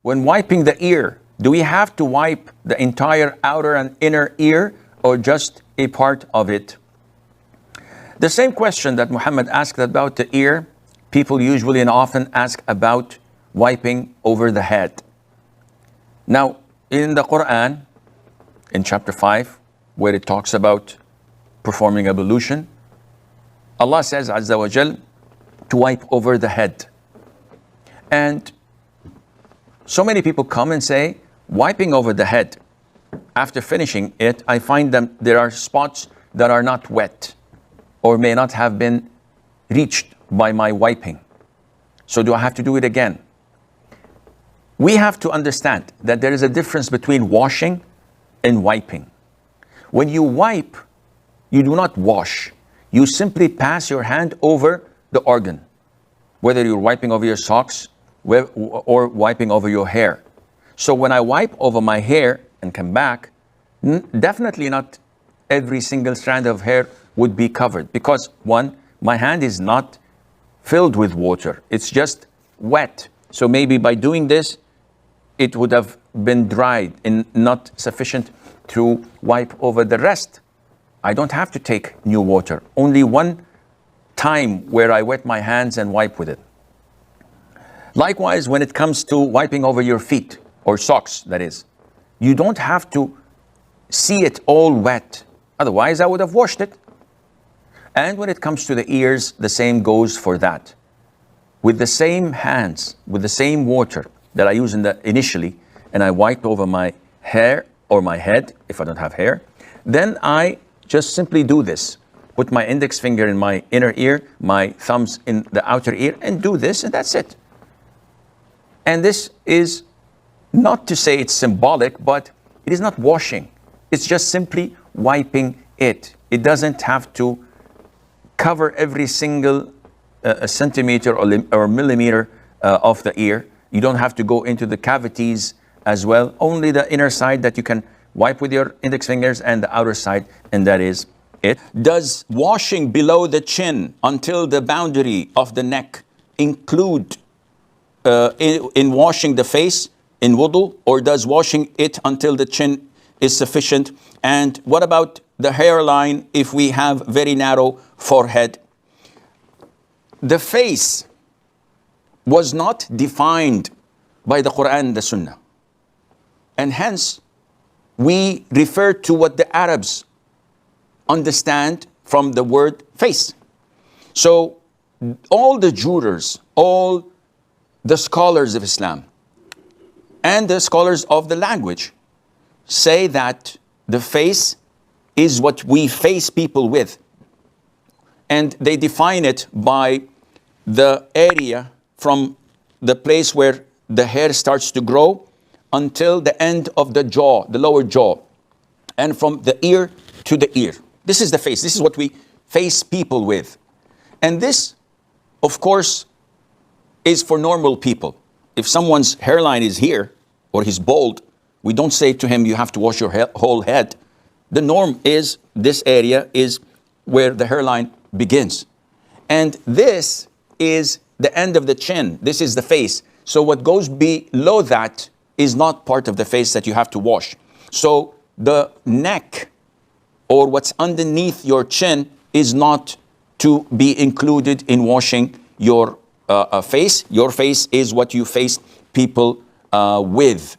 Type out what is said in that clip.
when wiping the ear, do we have to wipe the entire outer and inner ear or just a part of it? The same question that Muhammad asked about the ear, people usually and often ask about wiping over the head. Now, in the Quran, in chapter 5, where it talks about performing ablution, Allah says, Azza wa Jal, to wipe over the head. And so many people come and say, wiping over the head, after finishing it, I find them there are spots that are not wet or may not have been reached by my wiping. So do I have to do it again? We have to understand that there is a difference between washing and wiping. When you wipe, you do not wash. You simply pass your hand over the organ, whether you're wiping over your socks or wiping over your hair. So when I wipe over my hair and come back, definitely not every single strand of hair would be covered, because one, my hand is not filled with water, it's just wet. So maybe by doing this, it would have been dried and not sufficient to wipe over the rest. I don't have to take new water. Only one time where I wet my hands and wipe with it. Likewise, when it comes to wiping over your feet, or socks, that is, you don't have to see it all wet. Otherwise, I would have washed it. And when it comes to the ears, the same goes for that. With the same hands, with the same water that I use initially, and I wipe over my hair or my head, if I don't have hair, then I just simply do this. Put my index finger in my inner ear, my thumbs in the outer ear, and do this, and that's it. And this is not to say it's symbolic, but it is not washing. It's just simply wiping it. It doesn't have to cover every single centimeter or millimeter of the ear. You don't have to go into the cavities as well. Only the inner side that you can wipe with your index fingers, and the outer side, and that is it. Does washing below the chin until the boundary of the neck include in washing the face in wudu, or does washing it until the chin is sufficient? And what about the hairline if we have very narrow forehead? The face was not defined by the Quran and the Sunnah, and hence we refer to what the Arabs understand from the word face. So all the jurors, all the scholars of Islam and the scholars of the language say that the face is what we face people with. And they define it by the area from the place where the hair starts to grow until the end of the jaw, the lower jaw, and from the ear to the ear. This is the face. This is what we face people with. And this, of course, is for normal people. If someone's hairline is here, or he's bald, we don't say to him, you have to wash your whole head. The norm is this area is where the hairline begins. And this is the end of the chin. This is the face. So what goes below that is not part of the face that you have to wash. So the neck, or what's underneath your chin, is not to be included in washing your face. Your face is what you face people with.